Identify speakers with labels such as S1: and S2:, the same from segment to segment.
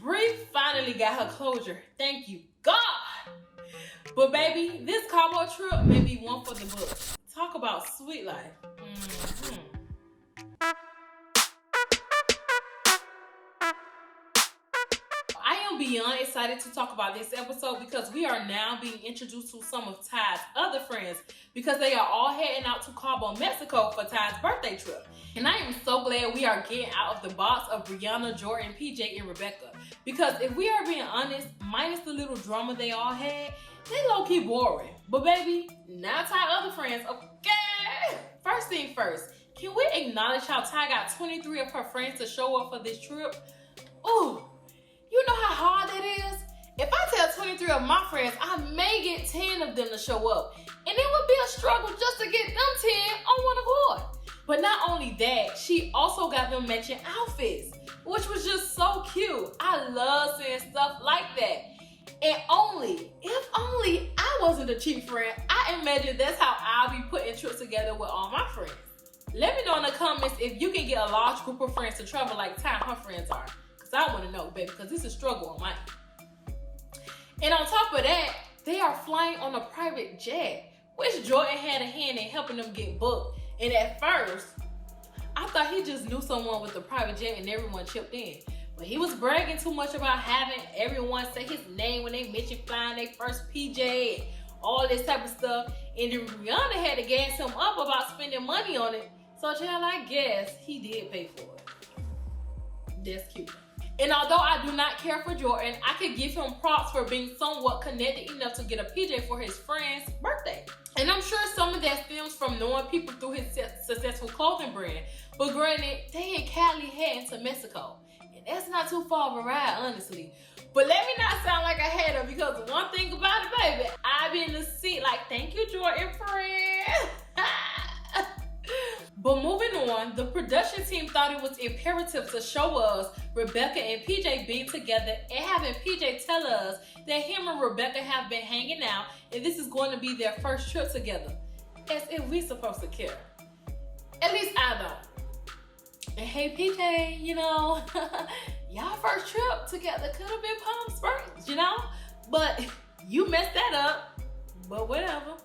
S1: Bree finally got her closure. Thank you, God. But baby, this Cabo trip may be one for the books. Talk about sweet life. I am beyond excited to talk about this episode because we are now being introduced to some of Ty's other friends because they are all heading out to Cabo, Mexico for Ty's birthday trip. And I am so glad we are getting out of the box of Brianna, Jordan, PJ, and Rebecca. Because if we are being honest, minus the little drama they all had, they low-key boring. But baby, now Ty other friends, okay? First thing first, can we acknowledge how Ty got 23 of her friends to show up for this trip? Ooh, you know how hard that is? If I tell 23 of my friends, I may get 10 of them to show up. And it would be a struggle just to get them 10 on one accord. But not only that, she also got them matching outfits, which was just so cute. I love seeing stuff like that. And if only I wasn't a cheap friend, I imagine that's how I'll be putting trips together with all my friends. Let me know in the comments if you can get a large group of friends to travel like Ty and her friends are. Because I want to know, baby, because this is a struggle on my end. And on top of that, they are flying on a private jet, which Jordan had a hand in helping them get booked. And at first, I thought he just knew someone with a private jet and everyone chipped in. But he was bragging too much about having everyone say his name when they mentioned flying their first PJ and all this type of stuff. And then Rihanna had to gas him up about spending money on it. So child, I guess he did pay for it. That's cute. And although I do not care for Jordan, I could give him props for being somewhat connected enough to get a PJ for his friend's birthday. And I'm sure some of that stems from knowing people through his successful clothing brand. But granted, they and Cali heading to Mexico. That's not too far of a ride, honestly. But let me not sound like a hater because one thing about it, baby, I be in the seat like, thank you, Jordan, friend. But moving on, the production team thought it was imperative to show us Rebecca and PJ being together and having PJ tell us that him and Rebecca have been hanging out and this is going to be their first trip together. As if we supposed to care. At least I don't. And hey, PJ, you know, y'all first trip together could have been Palm Springs, you know? But you messed that up, but whatever.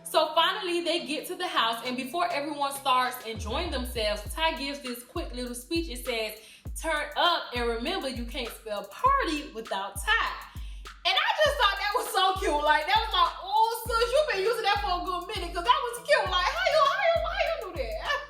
S1: So finally, they get to the house, and before everyone starts enjoying themselves, Ty gives this quick little speech. It says, turn up, and remember, you can't spell party without Ty. And I just thought that was so cute. Like, that was like, oh, sis, you've been using that for a good minute, because that was cute. Like, how you do that?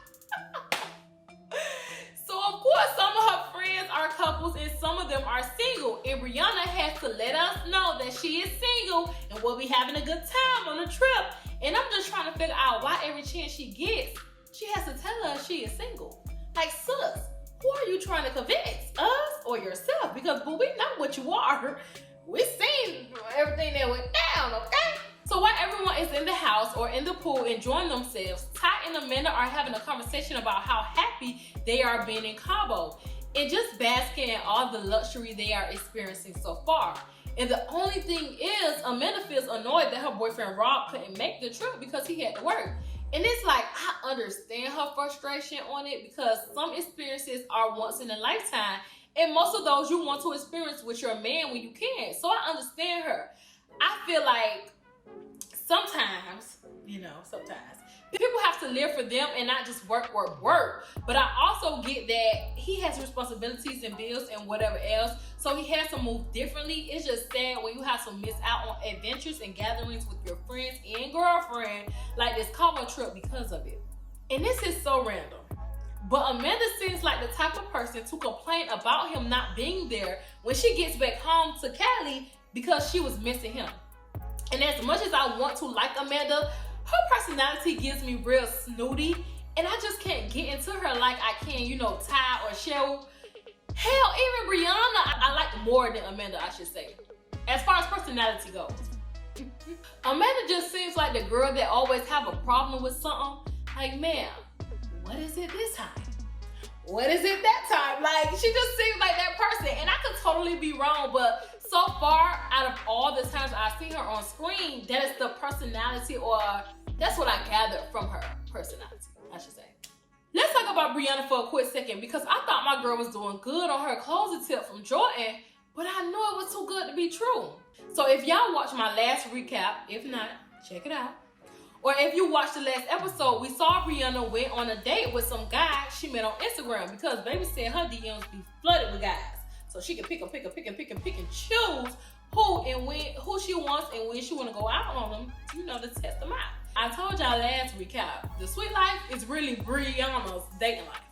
S1: So of course, some of her friends are couples and some of them are single. And Brianna has to let us know that she is single and will be having a good time on the trip. And I'm just trying to figure out why every chance she gets, she has to tell us she is single. Like, sis, who are you trying to convince? Us or yourself? Because boo, we know what you are. We seen everything that went down, okay? So while everyone is in the house or in the pool enjoying themselves, Ty and Amanda are having a conversation about how happy they are being in Cabo and just basking in all the luxury they are experiencing so far. And the only thing is, Amanda feels annoyed that her boyfriend Rob couldn't make the trip because he had to work. And it's like, I understand her frustration on it because some experiences are once in a lifetime and most of those you want to experience with your man when you can. So I understand her. I feel like sometimes, people have to live for them and not just work. But I also get that he has responsibilities and bills and whatever else, so he has to move differently. It's just sad when you have to miss out on adventures and gatherings with your friends and girlfriend, like this Cabo trip because of it. And this is so random. But Amanda seems like the type of person to complain about him not being there when she gets back home to Cali because she was missing him. And as much as I want to like Amanda, her personality gives me real snooty, and I just can't get into her like I can, Ty or Cheryl. Hell, even Brianna, I like more than Amanda, I should say, as far as personality goes. Amanda just seems like the girl that always have a problem with something. Like, man, what is it this time? What is it that time? Like, she just seems like that person, and I could totally be wrong, but so far, out of all the times I've seen her on screen, that is the personality, or that's what I gathered from her personality, I should say. Let's talk about Brianna for a quick second, because I thought my girl was doing good on her closing tip from Jordan, but I knew it was too good to be true. So if y'all watched my last recap, if not, check it out. Or if you watched the last episode, we saw Brianna went on a date with some guy she met on Instagram, because baby said her DMs be flooded with guys. So she can pick and choose who she wants and when she want to go out on them, to test them out. I told y'all last recap, the sweet life is really Brianna's dating life.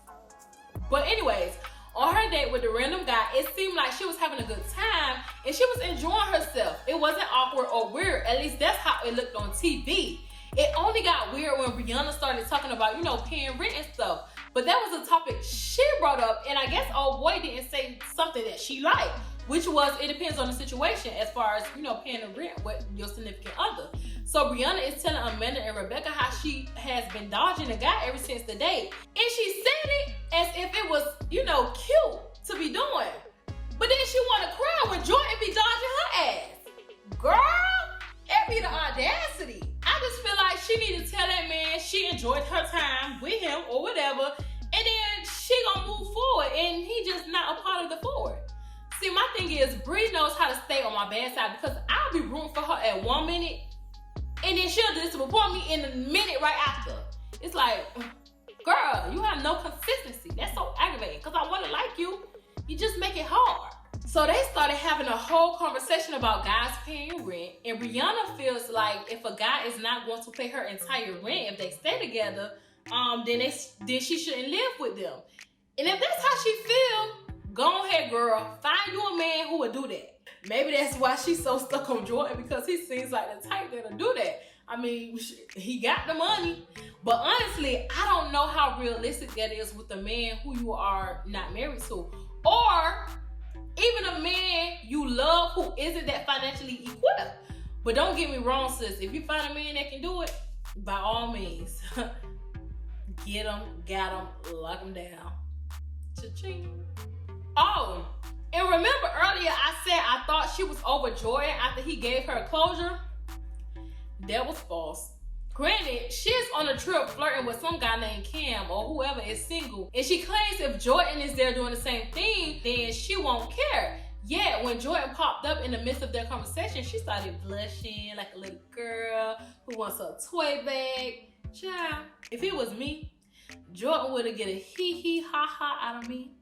S1: But anyways, on her date with the random guy, it seemed like she was having a good time and she was enjoying herself. It wasn't awkward or weird. At least that's how it looked on TV. It only got weird when Brianna started talking about, paying rent and stuff. But that was a topic she brought up, and I guess old boy didn't say something that she liked, which was, it depends on the situation as far as, paying the rent with your significant other. So Brianna is telling Amanda and Rebecca how she has been dodging the guy ever since the date. And she said it as if it was, cute to be doing. But then she want to cry when Jordan be dodging her ass. Girl, it be the audacity. I just feel like she need to tell that man she enjoyed her time with him or whatever, and then she gonna move forward, and he just not a part of the forward. See, my thing is, Bree knows how to stay on my bad side, because I'll be rooting for her at 1 minute, and then she'll disappoint me in the minute right after. It's like, girl, you have no consistency. That's so aggravating, because I want to like you. You just make it hard. So they started having a whole conversation about guys paying rent, and Brianna feels like if a guy is not going to pay her entire rent if they stay together, then she shouldn't live with them. And if that's how she feel, go ahead, girl. Find you a man who would do that. Maybe that's why she's so stuck on Jordan, because he seems like the type that'll do that. I mean, he got the money. But honestly, I don't know how realistic that is with a man who you are not married to. Or even a man you love who isn't that financially equipped. But don't get me wrong, sis. If you find a man that can do it, by all means, get him, got him, lock him down. Cha-ching. Oh, and remember earlier I said I thought she was over Jordan after he gave her closure? That was false. Granted, she's on a trip flirting with some guy named Cam or whoever is single, and she claims if Jordan is there doing the same thing, then she won't care. Yet, when Jordan popped up in the midst of their conversation, she started blushing like a little girl who wants a toy bag. Child, if it was me, Jordan would have get a hee-hee, ha-ha out of me.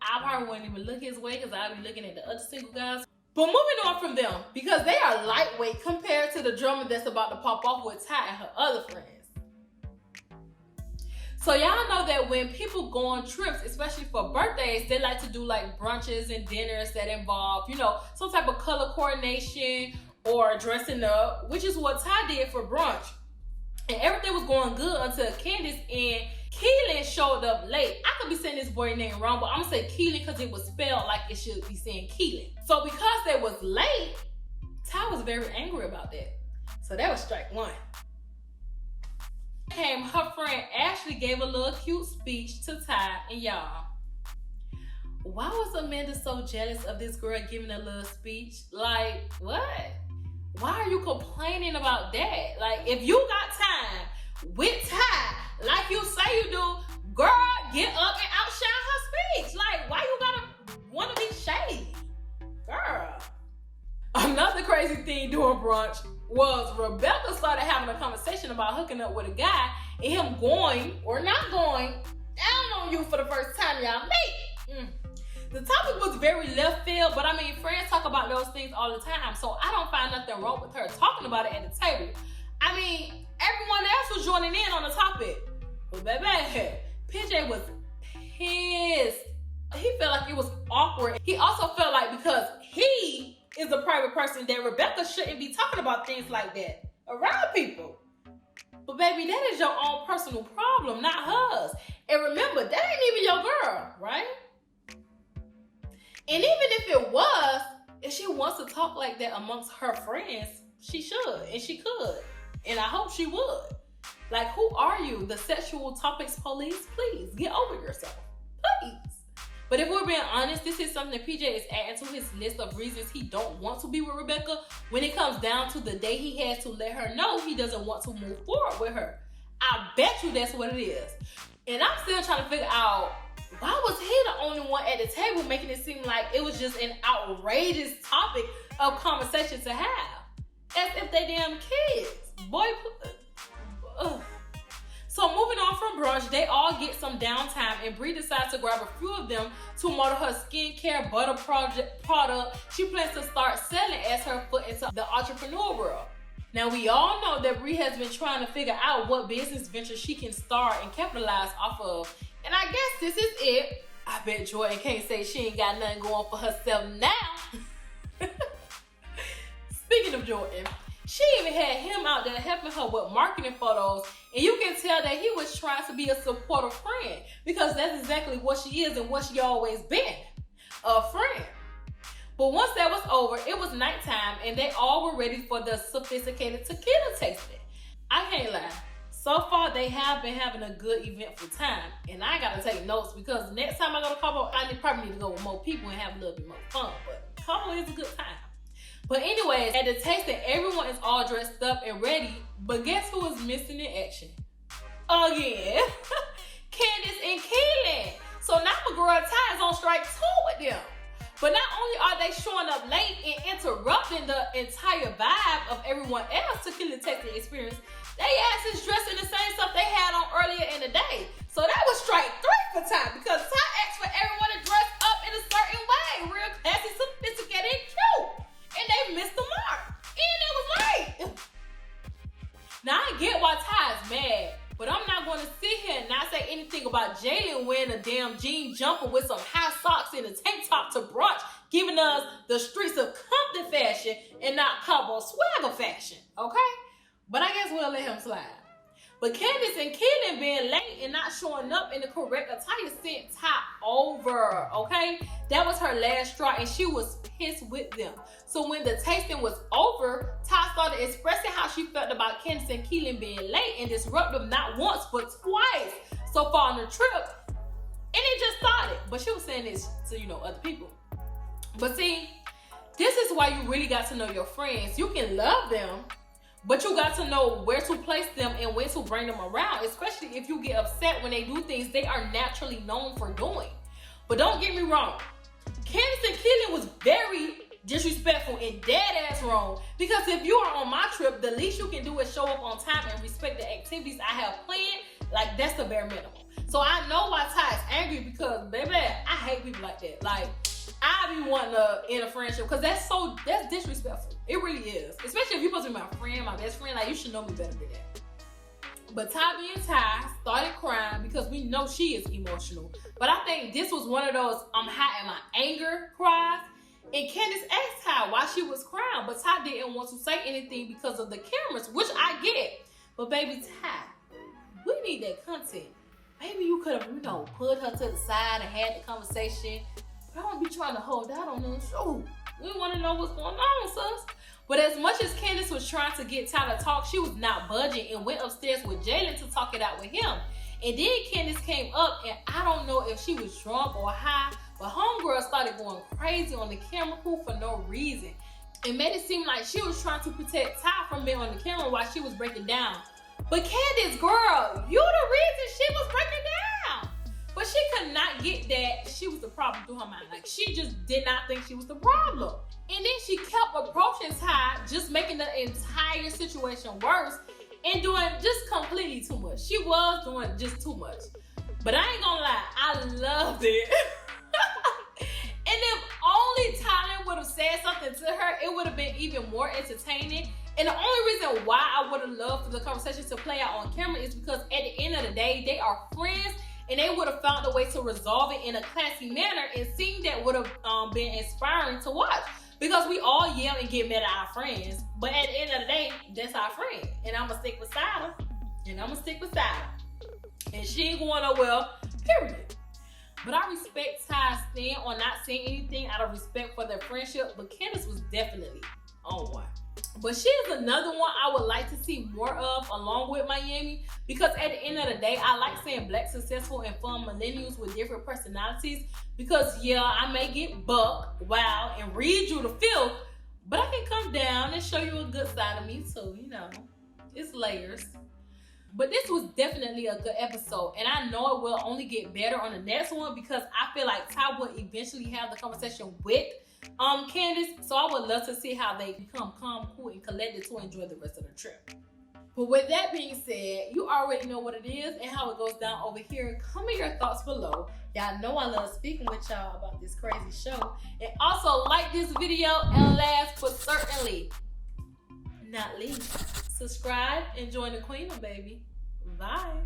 S1: I probably wouldn't even look his way, because I'd be looking at the other single guys. But moving on from them, because they are lightweight compared to the drama that's about to pop off with Ty and her other friends. So y'all know that when people go on trips, especially for birthdays, they like to do like brunches and dinners that involve, some type of color coordination or dressing up, which is what Ty did for brunch. And everything was going good until Candace and Keelan showed up late. I could be saying this boy name wrong, but I'm gonna say Keelan because it was spelled like it should be saying Keelan. So because they was late, Ty was very angry about that. So that was strike one. Her friend Ashley gave a little cute speech to Ty, and y'all, why was Amanda so jealous of this girl giving a little speech? Like, what? Why are you complaining about that? Like, if you got time with Ty, like you say you do, girl, get up and outshine her speech. Like, why you gotta wanna be shady? Girl. Another crazy thing during brunch was Rebecca started having a conversation about hooking up with a guy and him going or not going down on you for the first time y'all meet. The topic was very left field, but I mean, friends talk about those things all the time, so I don't find nothing wrong with her talking about it at the table. I mean, everyone else was joining in on the topic. But baby, PJ was pissed. He felt like it was awkward. He also felt like because he is a private person that Rebecca shouldn't be talking about things like that around people. But baby, that is your own personal problem, not hers. And remember, that ain't even your girl, right? And even if it was, if she wants to talk like that amongst her friends, she should and she could. And I hope she would. Like, who are you? The sexual topics police? Please, get over yourself. Please. But if we're being honest, this is something PJ is adding to his list of reasons he don't want to be with Rebecca when it comes down to the day he has to let her know he doesn't want to move forward with her. I bet you that's what it is. And I'm still trying to figure out, why was he the only one at the table making it seem like it was just an outrageous topic of conversation to have? As if they damn kids. Boy, So moving on from brunch, they all get some downtime and Bree decides to grab a few of them to model her skincare butter product she plans to start selling as her foot into the entrepreneur world. Now we all know that Bree has been trying to figure out what business venture she can start and capitalize off of. And I guess this is it. I bet Jordan can't say she ain't got nothing going for herself now. Speaking of Jordan, she even had him out there helping her with marketing photos, and you can tell that he was trying to be a supportive friend, because that's exactly what she is and what she always been, a friend. But once that was over, it was nighttime and they all were ready for the sophisticated tequila tasting. I can't lie, so far they have been having a good eventful time, and I gotta take notes because next time I go to Cabo, I probably need to go with more people and have a little bit more fun, but Cabo is a good time. But anyways, at the tasting, everyone is all dressed up and ready, but guess who is missing in action? Again, Candace and Keelan. So now my girl Ty is on strike too with them. But not only are they showing up late and interrupting the entire vibe of everyone else to kill the tasting experience, they asses dressed in the same stuff they had on earlier in the day. So that was strike 3 for Ty, because Ty asked for everyone to dress up in a certain way, real classy, sophisticated, and cute. And they missed the mark. And it was late. Now I get why Ty is mad, but I'm not going to sit here and not say anything about Jalen wearing a damn jean jumper with some high socks and a tank top to brunch, giving us the streets of Compton fashion and not Cabo swagger fashion, okay? But I guess we'll let him slide. But Candace and Keelan being late and not showing up in the correct attire sent Ty over, okay? That was her last straw and she was pissed with them. So when the tasting was over, Ty started expressing how she felt about Candace and Keelan being late and disrupt them not once but twice so far on the trip. And it just started. But she was saying this to, other people. But see, this is why you really got to know your friends. You can love them, but you got to know where to place them and when to bring them around, especially if you get upset when they do things they are naturally known for doing. But don't get me wrong, Candace and Keelan was very disrespectful and dead ass wrong, because if you are on my trip, the least you can do is show up on time and respect the activities I have planned. Like, that's the bare minimum. So I know why Ty is angry, because baby, I hate people like that. Like, I be wanting to end a friendship because that's disrespectful. It really is. Especially if you're supposed to be my friend, my best friend. Like, you should know me better than that. But Ty being Ty started crying because we know she is emotional. But I think this was one of those I'm hot in my anger cries. And Candace asked Ty why she was crying, but Ty didn't want to say anything because of the cameras, which I get. But baby Ty, we need that content. Maybe you could have, put her to the side and had the conversation. I don't be trying to hold out on them. Shoot, we want to know what's going on, sus. But as much as Candace was trying to get Ty to talk, she was not budging and went upstairs with Jalen to talk it out with him. And then Candace came up, and I don't know if she was drunk or high, but homegirl started going crazy on the camera pool for no reason. It made it seem like she was trying to protect Ty from being on the camera while she was breaking down. But Candace, girl, you the reason she was breaking down. But she could not get that she was the problem through her mind. Like, she just did not think she was the problem. And then she kept approaching Ty, just making the entire situation worse and doing just completely too much. She was doing just too much. But I ain't gonna lie, I loved it. And if only Tylynn would have said something to her, it would have been even more entertaining. And the only reason why I would have loved for the conversation to play out on camera is because at the end of the day, they are friends. And they would have found a way to resolve it in a classy manner, and seeing that would have been inspiring to watch. Because we all yell and get mad at our friends, but at the end of the day, that's our friend. And I'm going to stick beside her, and she ain't going nowhere, period. But I respect Ty's stand on not saying anything out of respect for their friendship, but Candace was definitely on one. But she is another one I would like to see more of along with Miami, because at the end of the day, I like seeing black, successful, and fun millennials with different personalities, because yeah, I may get buck, wild, and read you the filth, but I can come down and show you a good side of me too, it's layers. But this was definitely a good episode, and I know it will only get better on the next one because I feel like Ty will eventually have the conversation with Candace. So I would love to see how they become calm, cool, and collected to enjoy the rest of the trip. But with that being said, you already know what it is and how it goes down over here. Comment your thoughts below. Y'all know I love speaking with y'all about this crazy show. And also like this video, and last but certainly not least, subscribe and join the Queen, baby. Bye.